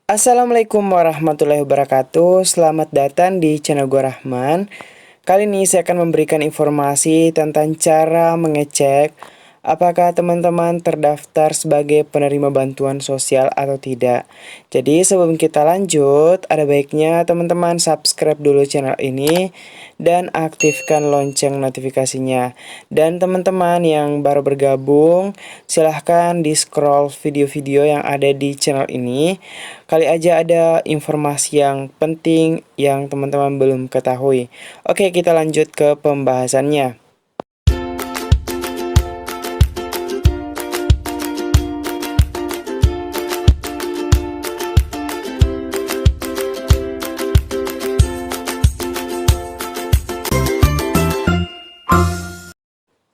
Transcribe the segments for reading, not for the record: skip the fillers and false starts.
Assalamualaikum warahmatullahi wabarakatuh. Selamat datang di channel Gua Rahman. Kali ini saya akan memberikan informasi tentang cara mengecek apakah teman-teman terdaftar sebagai penerima bantuan sosial atau tidak. Jadi sebelum kita lanjut, ada baiknya teman-teman subscribe dulu channel ini dan aktifkan lonceng notifikasinya. Dan teman-teman yang baru bergabung, silahkan di scroll video-video yang ada di channel ini. Kali aja ada informasi yang penting yang teman-teman belum ketahui. Oke, kita lanjut ke pembahasannya.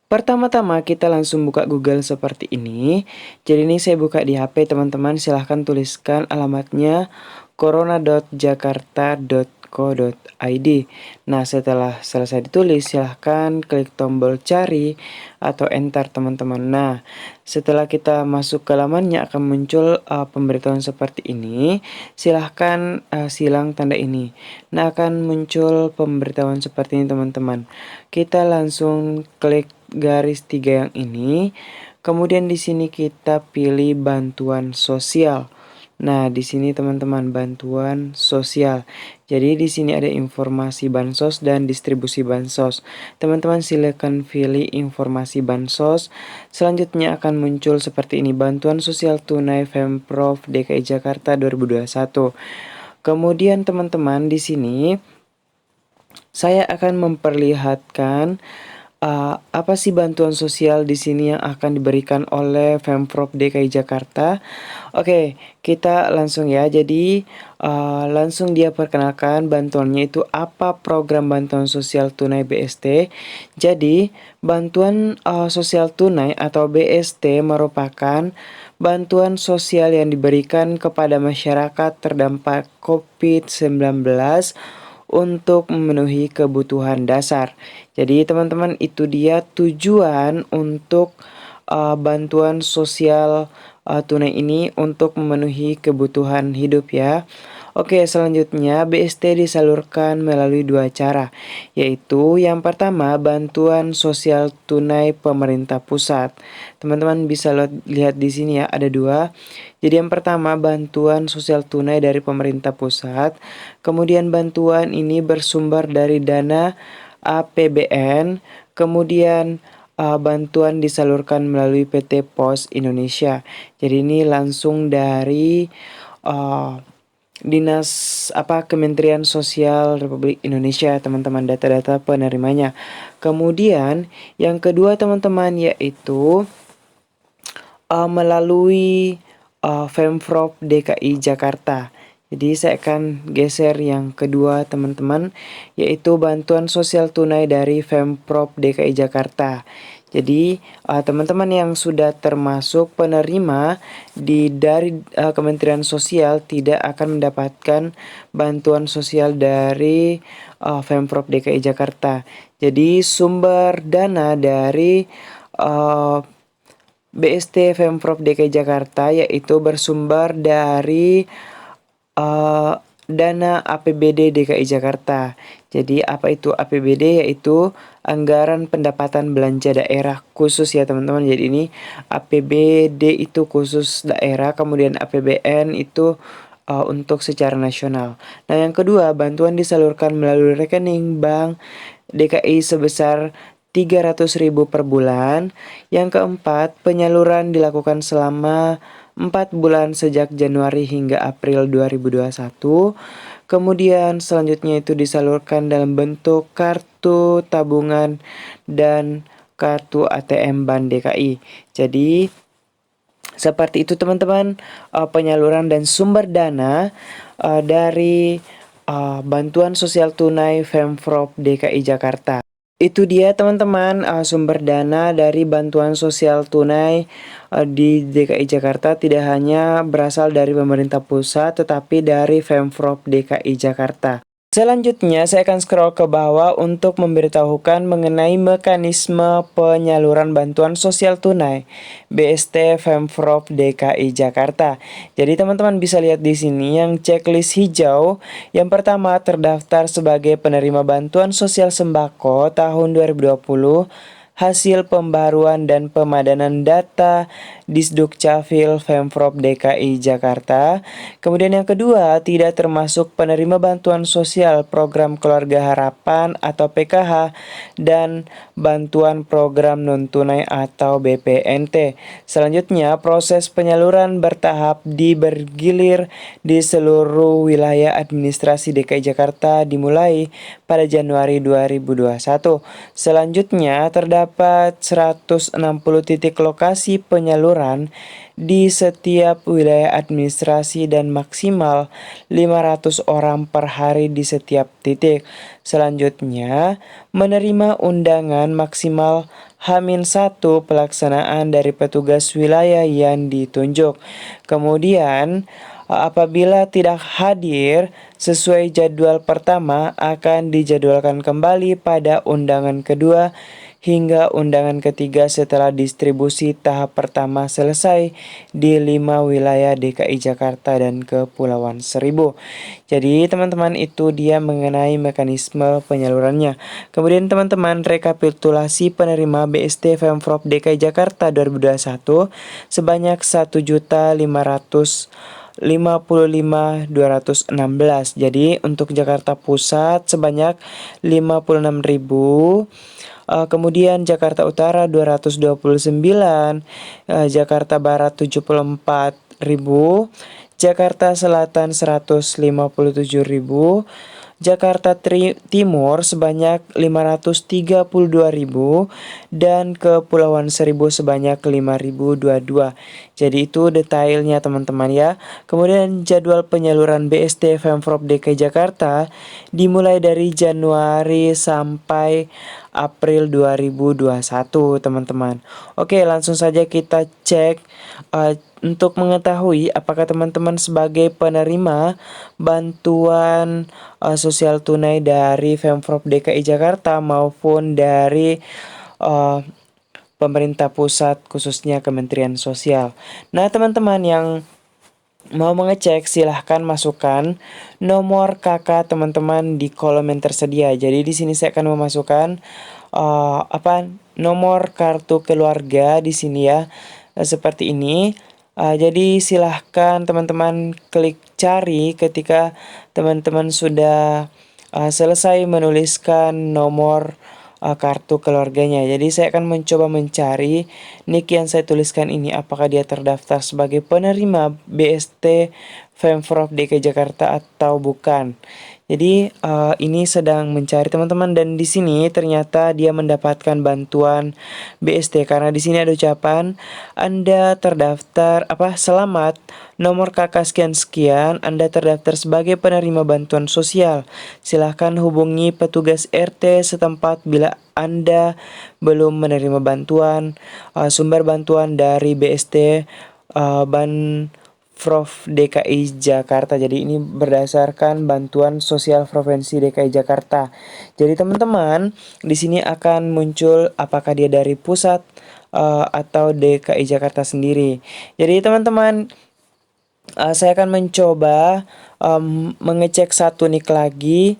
Pertama-tama kita langsung buka Google seperti ini. Jadi ini saya buka di HP teman-teman, silahkan tuliskan alamatnya corona.jakarta.co.id. Nah, setelah selesai ditulis, silahkan klik tombol cari atau enter teman-teman. Nah, setelah kita masuk ke lamannya akan muncul pemberitahuan seperti ini. Silahkan silang tanda ini. Nah, akan muncul pemberitahuan seperti ini teman-teman. Kita langsung klik garis 3 yang ini. Kemudian di sini kita pilih bantuan sosial. Nah, di sini teman-teman bantuan sosial. Jadi di sini ada informasi bansos dan distribusi bansos. Teman-teman silakan pilih informasi bansos. Selanjutnya akan muncul seperti ini, bantuan sosial tunai Pemprov DKI Jakarta 2021. Kemudian teman-teman di sini saya akan memperlihatkan apa sih bantuan sosial di sini yang akan diberikan oleh Pemprov DKI Jakarta. Oke, kita langsung ya. Jadi langsung dia perkenalkan bantuannya itu apa, program bantuan sosial tunai BST. Jadi bantuan sosial tunai atau BST merupakan bantuan sosial yang diberikan kepada masyarakat terdampak COVID-19 untuk memenuhi kebutuhan dasar. Jadi teman-teman itu dia tujuan untuk bantuan sosial tunai ini untuk memenuhi kebutuhan hidup ya. Oke, selanjutnya BST disalurkan melalui 2 cara, yaitu yang pertama bantuan sosial tunai pemerintah pusat. Teman-teman bisa lihat di sini ya, ada 2. Jadi yang pertama bantuan sosial tunai dari pemerintah pusat, kemudian bantuan ini bersumber dari dana APBN, kemudian bantuan disalurkan melalui PT Pos Indonesia. Jadi ini langsung dari Kementerian Sosial Republik Indonesia teman-teman, data-data penerimanya. Kemudian yang kedua teman-teman yaitu melalui Pemprov DKI Jakarta. Jadi saya akan geser yang kedua teman-teman, yaitu bantuan sosial tunai dari Pemprov DKI Jakarta. Jadi teman-teman yang sudah termasuk penerima dari Kementerian Sosial tidak akan mendapatkan bantuan sosial dari Pemprov DKI Jakarta. Jadi sumber dana dari BST Pemprov DKI Jakarta yaitu bersumber dari dana APBD DKI Jakarta. Jadi apa itu APBD? Yaitu anggaran pendapatan belanja daerah khusus ya teman-teman. Jadi ini APBD itu khusus daerah, kemudian APBN itu untuk secara nasional. Nah, yang kedua, bantuan disalurkan melalui rekening bank DKI sebesar 300.000 per bulan. Yang keempat, penyaluran dilakukan selama 4 bulan sejak Januari hingga April 2021. Kemudian selanjutnya itu disalurkan dalam bentuk kartu tabungan dan kartu ATM Bank DKI. Jadi seperti itu teman-teman penyaluran dan sumber dana dari bantuan sosial tunai Pemprov DKI Jakarta. Itu dia teman-teman sumber dana dari bantuan sosial tunai di DKI Jakarta tidak hanya berasal dari pemerintah pusat tetapi dari Pemprov DKI Jakarta. Selanjutnya, saya akan scroll ke bawah untuk memberitahukan mengenai mekanisme penyaluran bantuan sosial tunai BST Pemprov DKI Jakarta. Jadi teman-teman bisa lihat di sini yang checklist hijau. Yang pertama terdaftar sebagai penerima bantuan sosial sembako tahun 2020. Hasil pembaruan dan pemadanan data Disdukcapil Pemprov DKI Jakarta. Kemudian yang kedua, tidak termasuk penerima bantuan sosial program Keluarga Harapan atau PKH dan bantuan program non-tunai atau BPNT. Selanjutnya, proses penyaluran bertahap bergilir di seluruh wilayah administrasi DKI Jakarta dimulai pada Januari 2021. Selanjutnya, terdapat 160 titik lokasi penyaluran di setiap wilayah administrasi dan maksimal 500 orang per hari di setiap titik. Selanjutnya, menerima undangan maksimal H-1 pelaksanaan dari petugas wilayah yang ditunjuk. Kemudian, apabila tidak hadir sesuai jadwal pertama, akan dijadwalkan kembali pada undangan kedua hingga undangan ketiga setelah distribusi tahap pertama selesai di 5 wilayah DKI Jakarta dan Kepulauan Seribu. Jadi teman-teman itu dia mengenai mekanisme penyalurannya. Kemudian teman-teman rekapitulasi penerima BST Pemprov DKI Jakarta 2021 sebanyak 1.555.216. Jadi untuk Jakarta Pusat sebanyak 56.000. Kemudian Jakarta Utara 229, Jakarta Barat 74.000, Jakarta Selatan 157.000, Jakarta Timur sebanyak 532.000 dan Kepulauan Seribu sebanyak 5.022. Jadi itu detailnya teman-teman ya. Kemudian jadwal penyaluran BST Pemprov DKI Jakarta dimulai dari Januari sampai April 2021 teman-teman. Oke, langsung saja kita cek untuk mengetahui apakah teman-teman sebagai penerima bantuan sosial tunai dari Pemprov DKI Jakarta maupun dari pemerintah pusat khususnya Kementerian Sosial. Nah, teman-teman yang mau mengecek silahkan masukkan nomor KK teman-teman di kolom yang tersedia. Jadi di sini saya akan memasukkan nomor kartu keluarga di sini ya. Seperti ini. Jadi silahkan teman-teman klik cari ketika teman-teman sudah selesai menuliskan nomor kartu keluarganya. Jadi saya akan mencoba mencari nick yang saya tuliskan ini apakah dia terdaftar sebagai penerima BST Pemprov DKI Jakarta atau bukan. Jadi ini sedang mencari teman-teman dan di sini ternyata dia mendapatkan bantuan BST karena di sini ada ucapan Anda terdaftar selamat nomor KK sekian-sekian Anda terdaftar sebagai penerima bantuan sosial. Silahkan hubungi petugas RT setempat bila Anda belum menerima bantuan sumber bantuan dari BST Pemprov DKI Jakarta. Jadi ini berdasarkan bantuan sosial Provinsi DKI Jakarta. Jadi teman-teman di sini akan muncul apakah dia dari pusat atau DKI Jakarta sendiri. Jadi teman-teman saya akan mencoba mengecek satu nick lagi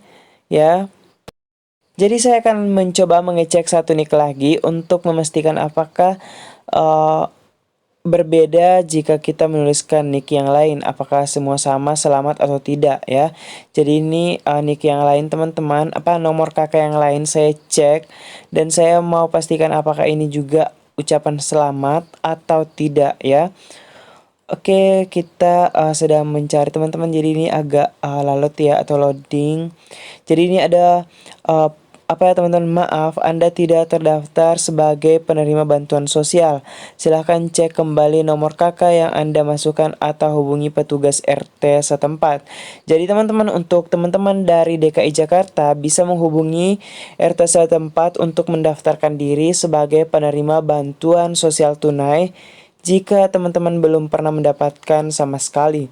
ya. Jadi saya akan mencoba mengecek satu nick lagi untuk memastikan apakah berbeda jika kita menuliskan nick yang lain, apakah semua sama selamat atau tidak ya. Jadi ini nick yang lain teman-teman, nomor kakak yang lain saya cek dan saya mau pastikan apakah ini juga ucapan selamat atau tidak ya. Oke, kita sedang mencari teman-teman. Jadi ini agak lalot ya atau loading. Jadi ini ada teman-teman, maaf Anda tidak terdaftar sebagai penerima bantuan sosial. Silahkan cek kembali nomor KK yang Anda masukkan atau hubungi petugas RT setempat. Jadi teman-teman, untuk teman-teman dari DKI Jakarta bisa menghubungi RT setempat untuk mendaftarkan diri sebagai penerima bantuan sosial tunai jika teman-teman belum pernah mendapatkan sama sekali.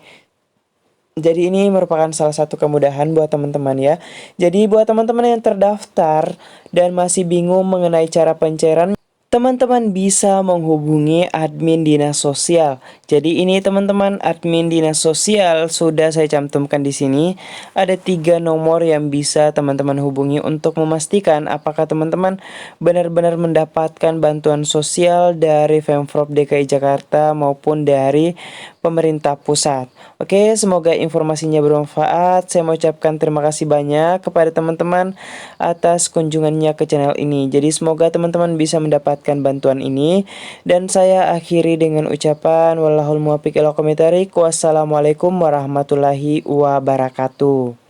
Jadi ini merupakan salah satu kemudahan buat teman-teman ya. Jadi buat teman-teman yang terdaftar dan masih bingung mengenai cara pencairan, teman-teman bisa menghubungi admin dinas sosial. Jadi ini teman-teman, admin dinas sosial sudah saya cantumkan di sini. Ada 3 nomor yang bisa teman-teman hubungi untuk memastikan apakah teman-teman benar-benar mendapatkan bantuan sosial dari Pemprov DKI Jakarta maupun dari pemerintah pusat. Oke, semoga informasinya bermanfaat. Saya mau ucapkan terima kasih banyak kepada teman-teman atas kunjungannya ke channel ini. Jadi semoga teman-teman bisa mendapatkan bantuan ini. Dan saya akhiri dengan ucapan wallahul muwaffiq ila aqwamit thoriq. Wassalamualaikum warahmatullahi wabarakatuh.